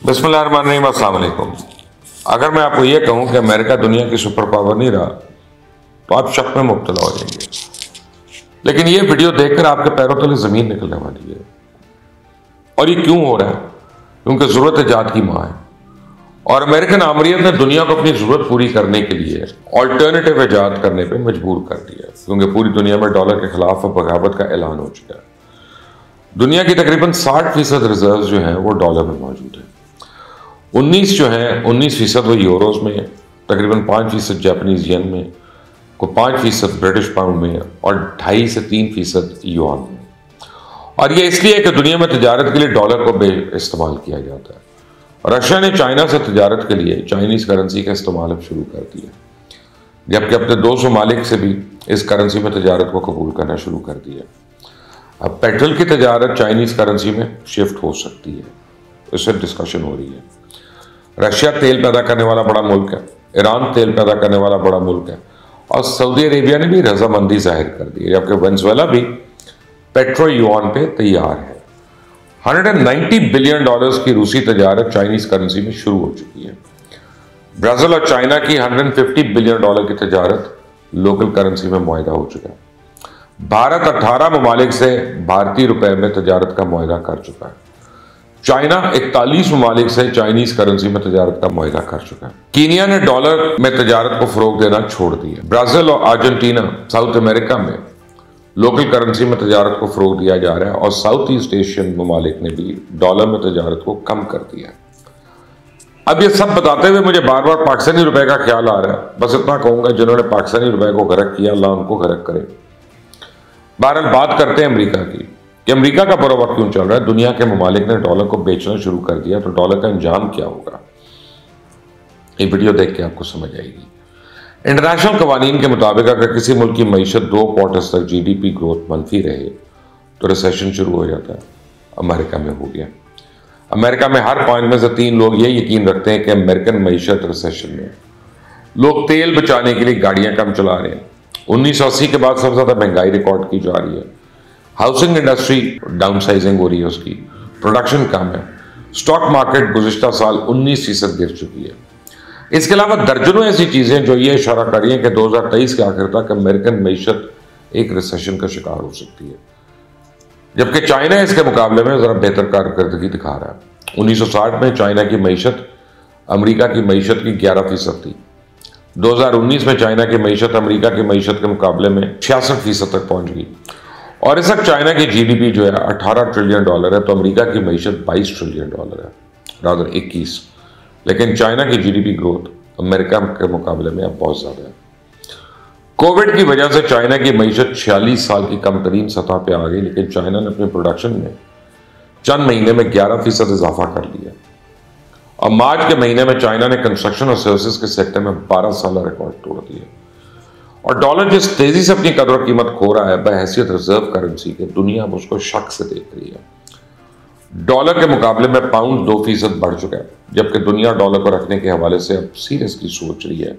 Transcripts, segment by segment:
बिस्मिल्लाहिर्रहमानिर्रहीम, अस्सलाम वालेकुम। अगर मैं आपको ये कहूँ कि अमेरिका दुनिया की सुपर पावर नहीं रहा तो आप शक में मुब्तला हो जाएंगे। लेकिन ये वीडियो देखकर आपके पैरों तले ज़मीन निकलने वाली है। और ये क्यों हो रहा है? क्योंकि ज़रूरत ईजाद की माँ है और अमेरिकन आमरीत ने दुनिया को अपनी ज़रूरत पूरी करने के लिए ऑल्टरनेटिव ईजाद करने पर मजबूर कर दिया, क्योंकि पूरी दुनिया में डॉलर के खिलाफ बगावत का ऐलान हो चुका है। दुनिया की तकरीबन 60% रिजर्व जो हैं वो डॉलर में मौजूद है। 19% वो यूरोज में, तकरीबन 5% जापानीज येन में, को 5% ब्रिटिश पाउंड में और 2.5 से 3% युआन में। और ये इसलिए कि दुनिया में तजारत के लिए डॉलर को इस्तेमाल किया जाता है। रशिया ने चाइना से तजारत के लिए चाइनीज करेंसी का इस्तेमाल अब शुरू कर दिया, जबकि अपने 200 मालिक से भी इस करेंसी में तजारत को कबूल करना शुरू कर दिया। अब पेट्रोल की तजारत चाइनीज करेंसी में शिफ्ट हो सकती है, इससे डिस्कशन हो रही है। रशिया तेल पैदा करने वाला बड़ा मुल्क है, ईरान तेल पैदा करने वाला बड़ा मुल्क है और सऊदी अरेबिया ने भी रजामंदी जाहिर कर दी है, जबकि वेनेजुएला भी पेट्रो युआन पे तैयार है। $190 बिलियन की रूसी तजारत चाइनीज करेंसी में शुरू हो चुकी है। ब्राजील और चाइना की $150 बिलियन की तजारत लोकल करेंसी में मुआहदा हो चुका है। भारत 18 ममालिक से भारतीय रुपए में तजारत का मुआहदा कर चुका है। चाइना 41 ममालिक से चाइनीज करेंसी में तजारत का मुआहदा कर चुका है। कीनिया ने डॉलर में तजारत को फरोग देना छोड़ दिया। ब्राजील और अर्जेंटीना साउथ अमेरिका में लोकल करेंसी में तजारत को फरोग दिया जा रहा है और साउथ ईस्ट एशियन ममालिक ने भी डॉलर में तजारत को कम कर दिया। अब ये सब बताते हुए मुझे बार बार पाकिस्तानी रुपए का ख्याल आ रहा है। बस इतना कहूंगा, जिन्होंने पाकिस्तानी रुपए को गरक किया, अल्लाह उनको गरक करे। बहरहाल बात करते हैं अमेरिका की कि अमेरिका का बुरा वक्त क्यों चल रहा है। दुनिया के ममालिक ने डॉलर को बेचना शुरू कर दिया, तो डॉलर का अंजाम क्या होगा, ये वीडियो देख के आपको समझ आएगी। इंटरनेशनल कवानीन के मुताबिक अगर किसी मुल्क की मईशत 2 क्वार्टर्स तक GDP ग्रोथ मनफी रहे तो रिसेशन शुरू हो जाता है। अमेरिका में हो गया। अमेरिका में हर 5 में से 3 लोग ये यकीन रखते हैं कि अमेरिकन मईशत रिसेशन में। लोग तेल बचाने के लिए गाड़ियां कम चला रहे हैं। 1980 के बाद सबसे ज्यादा महंगाई रिकॉर्ड की जा रही है। हाउसिंग इंडस्ट्री डाउनसाइजिंग हो रही है, उसकी प्रोडक्शन कम है। स्टॉक मार्केट गुज़िश्ता साल 19% गिर चुकी है। इसके अलावा दर्जनों ऐसी चीजें जो ये इशारा कर रही हैं कि 2023 के आखिर तक अमेरिकन मईशत एक रिसेशन का शिकार हो सकती है, जबकि चाइना इसके मुकाबले में जरा बेहतर कारकर्दगी दिखा रहा है। 1960 में चाइना की मईशत अमेरिका की मईशत की 11% थी। 2019 में चाइना की मईशत अमेरिका की मईशत के मुकाबले में 66% तक पहुंच गई और इस वक्त चाइना की GDP जो है $18 ट्रिलियन है, तो अमेरिका की मईशत $22 ट्रिलियन है, रादर 21। लेकिन चाइना की GDP ग्रोथ अमेरिका के मुकाबले में अब बहुत ज्यादा है। कोविड की वजह से चाइना की मईशत 46 साल की कम तरीन सतह पर आ गई, लेकिन चाइना ने अपने प्रोडक्शन में चंद महीने में 11% इजाफा कर लिया और मार्च के महीने में चाइना ने कंस्ट्रक्शन और सर्विसेज के सेक्टर में 12 साल रिकॉर्ड तोड़ दिए। और डॉलर जिस तेजी से अपनी कदर कीमत खो रहा है बहैसियत रिजर्व करेंसी के, दुनिया अब उसको शक से देख रही है। डॉलर के मुकाबले में पाउंड 2% बढ़ चुका है, जबकि दुनिया डॉलर को रखने के हवाले से अब सीरियसली सोच रही है,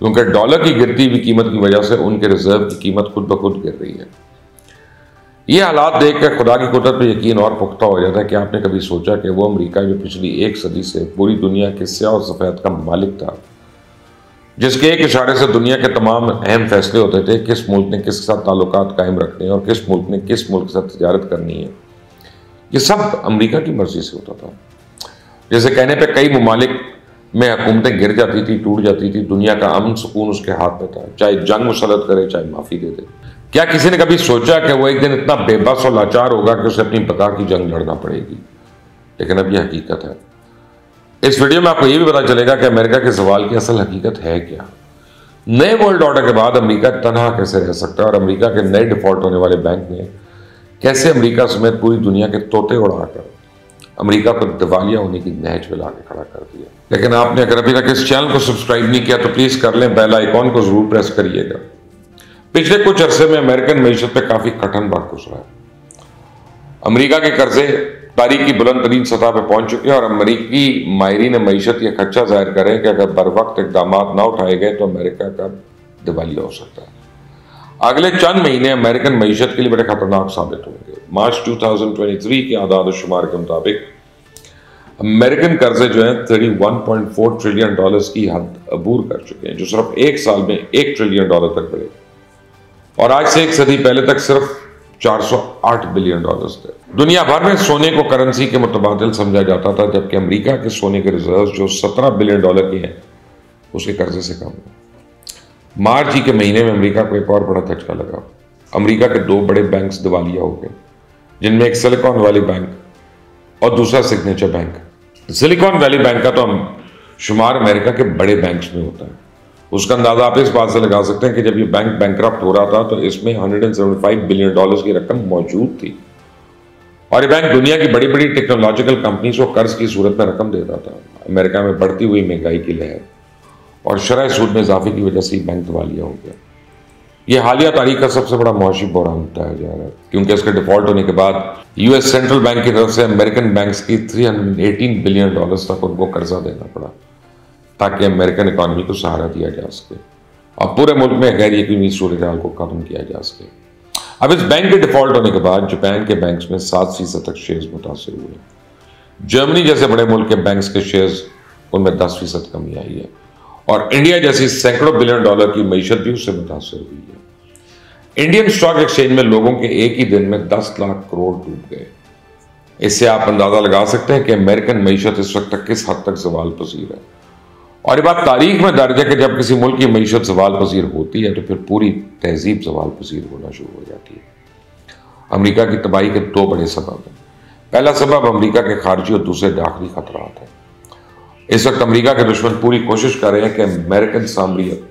क्योंकि डॉलर की गिरती हुई कीमत की वजह से उनके रिजर्व की कीमत खुद ब खुद गिर रही है। ये हालात देख कर खुदा की कुदरत पर यकीन और पुख्ता हो जाता है कि आपने कभी सोचा कि वो अमेरिका जो पिछली 1 सदी से पूरी दुनिया के स्याह और सफेद का मालिक था, जिसके एक इशारे से दुनिया के तमाम अहम फैसले होते थे, किस मुल्क ने किस साथ ताल्लुकात कायम रखने हैं और किस मुल्क ने किस मुल्क के साथ तजारत करनी है, ये सब अमेरिका की मर्जी से होता था। जैसे कहने पे कई ममालिक में हुकूमतें गिर जाती थी, टूट जाती थी, दुनिया का अमन सुकून उसके हाथ में था, चाहे जंग मुसलत करे चाहे माफी दे दे। क्या किसी ने कभी सोचा कि वो एक दिन इतना बेबस और लाचार होगा कि उसे अपनी बका की जंग लड़ना पड़ेगी? लेकिन अब यह हकीकत है। इस वीडियो में आपको यह भी पता चलेगा कि अमेरिका के सवाल की असल हकीकत है क्या। नए वर्ल्ड ऑर्डर के बाद अमेरिका तनहा कैसे रह सकता है और अमेरिका के नए डिफॉल्ट होने वाले बैंक ने कैसे अमेरिका समेत पूरी दुनिया के तोते उड़ाकर अमेरिका को दिवालिया होने की नहज पे लाके खड़ा कर दिया। लेकिन आपने अगर अभी तक इस चैनल को सब्सक्राइब नहीं किया तो प्लीज कर लें, बेल आइकॉन को जरूर प्रेस करिएगा। पिछले कुछ अरसे में अमेरिकन मईशत पे काफी कठिन वक्त गुजरा है। अमेरिका के कर्जे तारीख की बुलंद तरीन सतह पर पहुंच चुके हैं और अमेरिकी माहिरीन मईशत यह खदशा जाहिर करें कि अगर बर वक्त इकदाम न उठाए गए तो अमेरिका का दिवालिया हो सकता है। अगले चंद महीने अमेरिकन मईशत के लिए बड़े खतरनाक साबित होंगे। मार्च 2023 के आदाद शुमार के मुताबिक अमेरिकन कर्जे जो है 31.4 ट्रिलियन डॉलर्स की हद अबूर कर चुके हैं, जो सिर्फ एक साल में 1 ट्रिलियन डॉलर तक बढ़े और आज से एक सदी पहले तक सिर्फ 408 बिलियन डॉलर्स थे। दुनिया भर में सोने को करेंसी के मुतबादिल समझा जाता था, जबकि अमेरिका के सोने के रिजर्व जो 17 बिलियन डॉलर के हैं उसके कर्जे से कम है। मार्च ही के महीने में अमेरिका को एक और बड़ा झटका लगा। अमेरिका के दो बड़े बैंक्स दिवालिया हो गए, जिनमें एक सिलिकॉन वैली बैंक और दूसरा signature bank. Silicon valley bank का तो हम शुमार अमेरिका के बड़े बैंक्स में होता है। उसका अंदाजा आप इस बात से लगा सकते हैं कि जब ये बैंक बैंकरप्ट हो रहा था तो इसमें 175 बिलियन डॉलर्स की रकम मौजूद थी और ये बैंक दुनिया की बड़ी बड़ी टेक्नोलॉजिकल कंपनीज को कर्ज की सूरत में रकम देता था। अमेरिका में बढ़ती हुई महंगाई की लहर और शरह सूद में इजाफे की वजह से बैंक दिवालिया हो गया। यह हालिया तारीख का सबसे बड़ा मौशी बहरान बताया जा रहा है, क्योंकि इसके डिफॉल्ट होने के बाद यूएस सेंट्रल बैंक की तरफ से अमेरिकन बैंक्स की 318 बिलियन डॉलर्स तक उनको कर्जा देना पड़ा ताकि अमेरिकन इकॉनमी को सहारा दिया जा सके और पूरे मुल्क में गैर यकीनी सूरत हाल को खत्म किया जा सके। अब इस बैंक के डिफॉल्ट होने के बाद जापान के बैंक्स में 7% तक शेयर्स मुतासर हुए। जर्मनी जैसे बड़े मुल्क के बैंक्स के शेयर्स उनमें 10% कमी आई है और इंडिया जैसी सैकड़ों बिलियन डॉलर की मईशत भी उससे मुतासर हुई है। इंडियन स्टॉक एक्सचेंज में लोगों के एक ही दिन में 10 लाख करोड़ डूब गए। इससे आप अंदाजा लगा सकते हैं कि अमेरिकन मईशत इस वक्त तक किस हद तक सवाल पसीर है। और ये बात तारीख में दर्ज है कि जब किसी मुल्क की मईशत सवाल पसीर होती है तो फिर पूरी तहजीब सवाल पसीर होना शुरू हो जाती है। अमेरिका की तबाही के दो बड़े सबब हैं। पहला सबब अमेरिका के खारजी और दूसरे दाखिली खतरात हैं। इस वक्त अमेरिका के दुश्मन पूरी कोशिश कर रहे हैं कि अमेरिकन सामरियत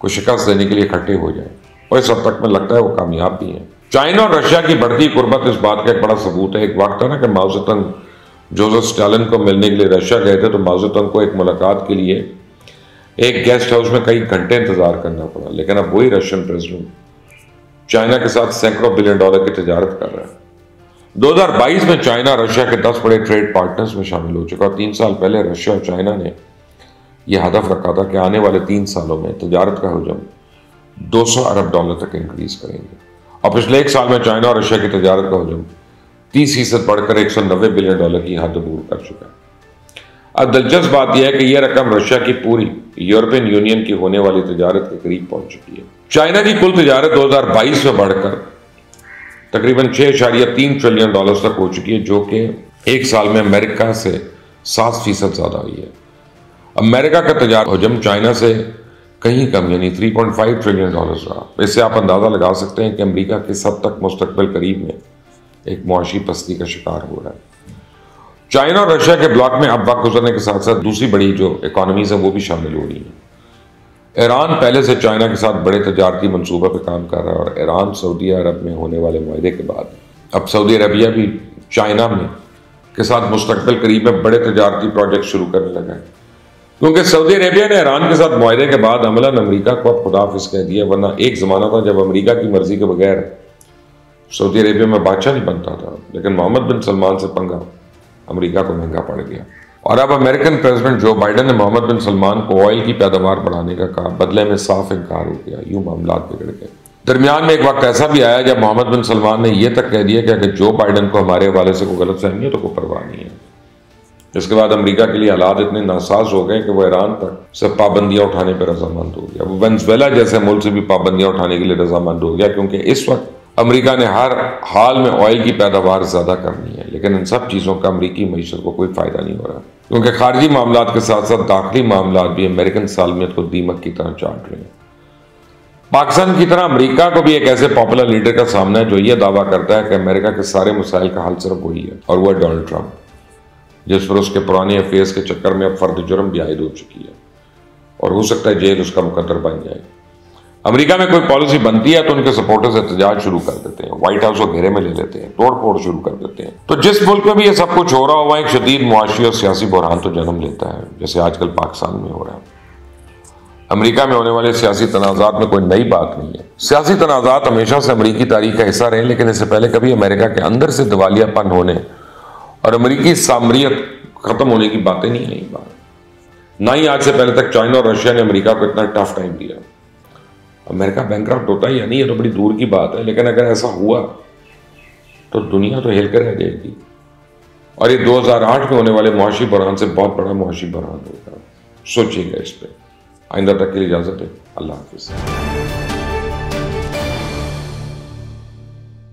को शिकस्त देने के लिए इकट्ठे हो जाए और इस हद तक में लगता है वो कामयाब भी हैं। चाइना और रशिया की बढ़ती कुर्बत इस बात का एक बड़ा सबूत है। एक वक्त था ना कि माओ ज़ेडुंग जोसेफ स्टालिन को मिलने के लिए रशिया गए थे, तो माओ ज़ेडुंग को एक मुलाकात के लिए एक गेस्ट हाउस में कई घंटे इंतजार करना पड़ा, लेकिन अब वही रशियन प्रेसिडेंट चाइना के साथ सैकड़ों बिलियन डॉलर की तजारत कर रहा है। 2022 में चाइना रशिया के 10 बड़े ट्रेड पार्टनर्स में शामिल हो चुका और 3 साल पहले रशिया और चाइना ने यह हदफ रखा था कि आने वाले 3 सालों में तजारत का हजम 200 अरब डॉलर तक इंक्रीज करेंगे और पिछले 1 साल में चाइना और रशिया की तजारत का हजम 30% बढ़कर 190 बिलियन डॉलर की हद अबूर कर चुका है। अब दिलचस्प बात यह है कि यह रकम रशिया की पूरी यूरोपियन यूनियन की होने वाली तजारत के करीब पहुंच चुकी है। चाइना की कुल तजारत 2022 में बढ़कर तकरीबन 6.3 ट्रिलियन डॉलर तक हो चुकी है, जो कि 1 साल में अमेरिका से 7% ज्यादा हुई है। अमेरिका का तजारत हजम चाइना से कहीं कम यानी 3.5 ट्रिलियन डॉलर रहा। इससे आप अंदाजा लगा सकते हैं कि अमेरिका किस हद तक मुस्तकबिल करीब में एक मुआशी पस्ती का शिकार हो रहा है। चाइना और रशिया के ब्लॉक में अब वक्त गुजरने के साथ साथ दूसरी बड़ी जो इकोनॉमीज है वो भी शामिल हो रही है। ईरान पहले से चाइना के साथ बड़े तजारती मंसूबे पर काम कर रहा है और ईरान सऊदी अरब में होने वाले मुआहदे के बाद अब सऊदी अरबिया भी चाइना में के साथ मुस्तकबिल करीब में बड़े तजारती प्रोजेक्ट शुरू करने लगा है, क्योंकि सऊदी अरबिया ने ईरान के साथ मुआहदे के बाद अमलन अमेरिका को अब खुदाफिज कह दिया। वरना एक ज़माना था जब अमेरिका की मर्जी के बगैर सऊदी अरेबिया में बादशाह नहीं बनता था, लेकिन मोहम्मद बिन सलमान से पंगा अमेरिका को महंगा पड़ गया और अब अमेरिकन प्रेसिडेंट जो बाइडेन ने मोहम्मद बिन सलमान को ऑयल की पैदावार बढ़ाने का कहा, बदले में साफ इनकार हो गया। यूं मामला बिगड़ गए। दरमियान में एक वक्त ऐसा भी आया जब मोहम्मद बिन सलमान ने यह तक कह दिया कि अगर जो बाइडेन को हमारे हवाले से कोई गलत फहमी है तो कोई परवाह नहीं है। इसके बाद अमेरिका के लिए हालात इतने नासाज हो गए कि वो ईरान पर से पाबंदियां उठाने पर रजामंद हो गया। वो वेनेजुएला जैसे मुल्क से भी पाबंदियां उठाने के लिए रजामंद हो गया, क्योंकि इस वक्त अमेरिका ने हर हाल में ऑयल की पैदावार ज्यादा करनी है, लेकिन इन सब चीजों का अमेरिकी मईशत को कोई फायदा नहीं हो रहा, क्योंकि खारजी मामलात के साथ साथ दाखिली मामलात भी अमेरिकन सालमियत को दीमक की तरह चाट रहे हैं। पाकिस्तान की तरह अमेरिका को भी एक ऐसे पॉपुलर लीडर का सामना है जो यह दावा करता है कि अमेरिका के सारे मसाइल का हल सिर्फ वही है और वह डोनाल्ड ट्रंप, जिस पर उसके पुराने अफेयर्स के चक्कर में अब फर्द जुर्म भी आयद हो चुकी है और हो सकता है जेल उसका मुकद्दर बन जाए। अमेरिका में कोई पॉलिसी बनती है तो उनके सपोर्टर्स एहतजाज शुरू कर देते हैं, व्हाइट हाउस को घेरे में ले लेते हैं, तोड़ फोड़ शुरू कर देते हैं। तो जिस मुल्क में भी ये सब कुछ हो रहा हो वहाँ एक शदीद मुआशी और सियासी बहरान तो जन्म लेता है, जैसे आजकल पाकिस्तान में हो रहा है। अमेरिका में होने वाले सियासी तनाज़ात में कोई नई बात नहीं है। सियासी तनाज़ात हमेशा से अमेरिकी तारीख का हिस्सा रहे, लेकिन इससे पहले कभी अमेरिका के अंदर से दिवालियापन होने और अमेरिकी सामरियत खत्म होने की बातें नहीं आई बात। ना ही आज से पहले तक चाइना और रशिया ने अमेरिका को इतना टफ टाइम दिया। अमेरिका बैंकरप्ट होता ही या नहीं, ये तो बड़ी दूर की बात है, लेकिन अगर ऐसा हुआ तो दुनिया तो हिल कर रह जाएगी। और ये 2008 में होने वाले मुआशी बहरान से बहुत बड़ा मुआशी बहरान होगा। सोचिएगा इस पर। आइंदा तक के लिए इजाज़त है। अल्लाह हाफिज़।